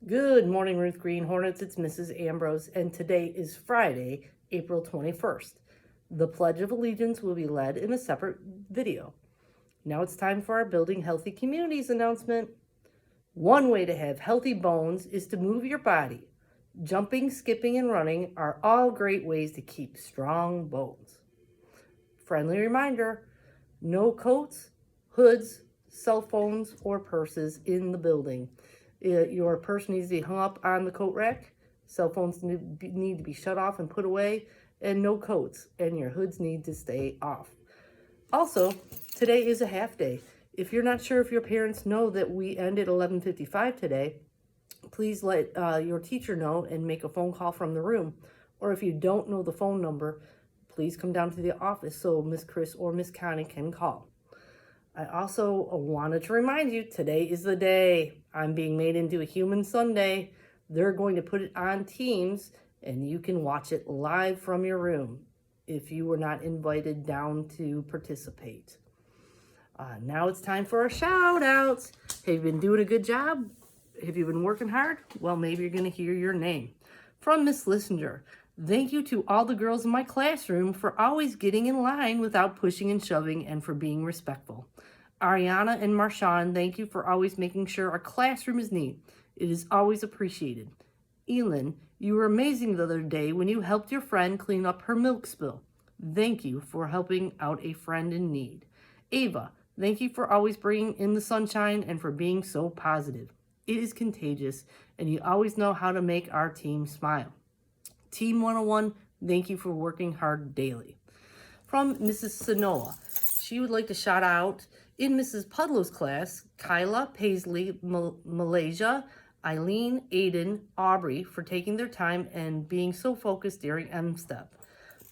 Good morning, Ruth Green Hornets. It's Mrs. Ambrose, and today is Friday, April 21st. The Pledge of Allegiance will be led in a separate video. Now it's time for our Building Healthy Communities announcement. One way to have healthy bones is to move your body. Jumping, skipping, and running are all great ways to keep strong bones. Friendly reminder, no coats, hoods, cell phones, or purses in the building. Your purse needs to be hung up on the coat rack. Cell phones need to be shut off and put away, and no coats, and your hoods need to stay off. Also, today is a half day. If you're not sure if your parents know that we end at 11:55 today, please let your teacher know and make a phone call from the room. Or if you don't know the phone number, please come down to the office so Miss Chris or Miss Connie can call. I also wanted to remind you, today is the day. I'm being made into a human Sunday. They're going to put it on Teams, and you can watch it live from your room if you were not invited down to participate. Now it's time for our shout outs. Have you been doing a good job? Have you been working hard? Well, maybe you're going to hear your name. From Miss Lissinger, thank you to all the girls in my classroom for always getting in line without pushing and shoving and for being respectful. Ariana and Marshawn, thank you for always making sure our classroom is neat. It is always appreciated. Elin, you were amazing the other day when you helped your friend clean up her milk spill. Thank you for helping out a friend in need. Ava, thank you for always bringing in the sunshine and for being so positive. It is contagious, and you always know how to make our team smile. Team 101, thank you for working hard daily. From Mrs. Sonoa, she would like to shout out in Mrs. Pudlow's class, Kyla, Paisley, Malaysia, Eileen, Aiden, Aubrey for taking their time and being so focused during M-Step.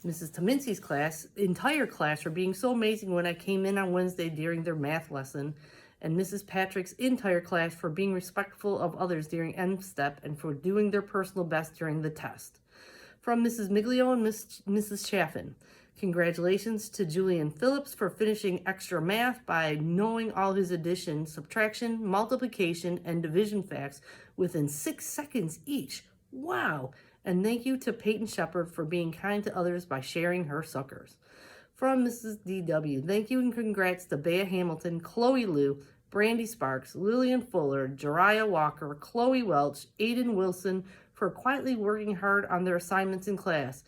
Mrs. Tominski's class, entire class, for being so amazing when I came in on Wednesday during their math lesson, and Mrs. Patrick's entire class for being respectful of others during M-Step and for doing their personal best during the test. From Mrs. Miglio and Mrs. Chaffin, congratulations to Julian Phillips for finishing extra math by knowing all his addition, subtraction, multiplication, and division facts within 6 seconds each. Wow! And thank you to Peyton Shepard for being kind to others by sharing her suckers. From Mrs. DW, thank you and congrats to Bea Hamilton, Chloe Liu, Brandy Sparks, Lillian Fuller, Jariah Walker, Chloe Welch, Aiden Wilson for quietly working hard on their assignments in class.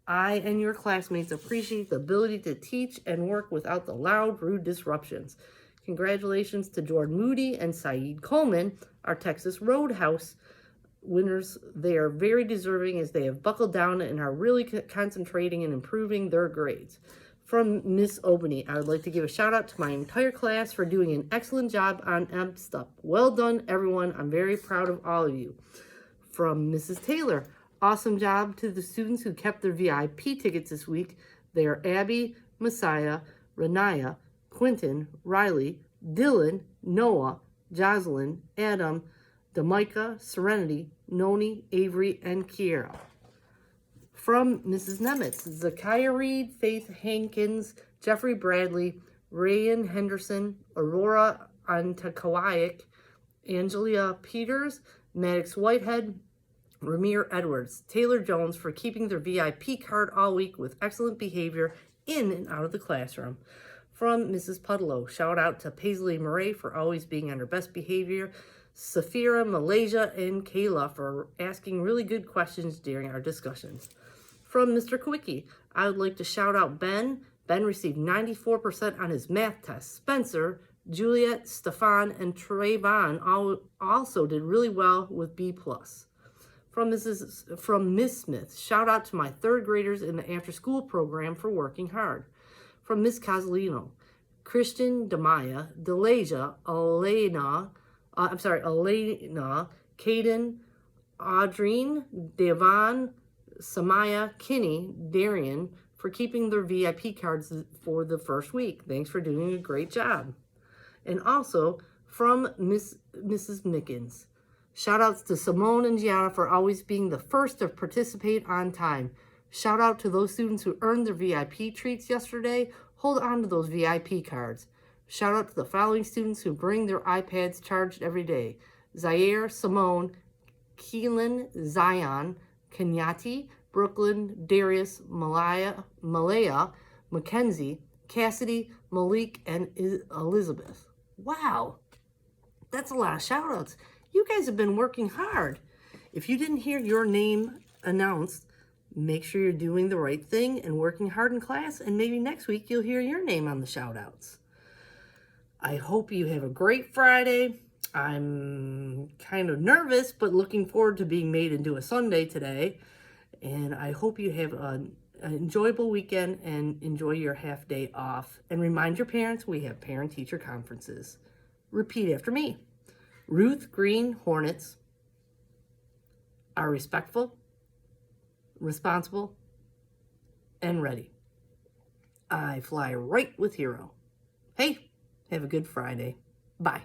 I and your classmates appreciate the ability to teach and work without the loud, rude disruptions. Congratulations to Jordan Moody and Saeed Coleman, our Texas Roadhouse winners. They are very deserving as they have buckled down and are really concentrating and improving their grades. From Miss Obany, I would like to give a shout out to my entire class for doing an excellent job on M-Step. Well done, everyone. I'm very proud of all of you. From Mrs. Taylor, awesome job to the students who kept their VIP tickets this week. They are Abby, Messiah, Renaya, Quentin, Riley, Dylan, Noah, Jocelyn, Adam, Damika, Serenity, Noni, Avery, and Kiera. From Mrs. Nemitz, Zakiah Reed, Faith Hankins, Jeffrey Bradley, Rayan Henderson, Aurora Antakawayak, Angelia Peters, Maddox Whitehead, Ramir Edwards, Taylor Jones for keeping their VIP card all week with excellent behavior in and out of the classroom. From Mrs. Pudlow, shout out to Paisley Murray for always being on her best behavior, Safira, Malaysia, and Kayla for asking really good questions during our discussions. From Mr. Kowicki, I would like to shout out Ben. Ben received 94% on his math test. Spencer, Juliet, Stefan, and Trayvon also did really well with B+. From Miss Smith, shout out to my third graders in the after-school program for working hard. From Miss Casalino, Christian, Demaya, Delasia, Elena, Caden, Audrine, Devon, Samaya, Kinney, Darian for keeping their VIP cards for the first week. Thanks for doing a great job. And also from Mrs. Mickens, shout outs to Simone and Gianna for always being the first to participate on time. Shout out to those students who earned their VIP treats yesterday. Hold on to those VIP cards. Shout out to the following students who bring their iPads charged every day: Zaire, Simone, Keelan, Zion, Kenyati, Brooklyn, Darius, Malaya, Mackenzie, Cassidy, Malik, and Elizabeth. Wow, that's a lot of shout outs. You guys have been working hard. If you didn't hear your name announced, make sure you're doing the right thing and working hard in class, and maybe next week you'll hear your name on the shout outs. I hope you have a great Friday. I'm kind of nervous, but looking forward to being made into a Sunday today. And I hope you have an enjoyable weekend and enjoy your half day off. And remind your parents we have parent-teacher conferences. Repeat after me. Ruth Green Hornets are respectful, responsible, and ready. I fly right with Hero. Hey, have a good Friday. Bye.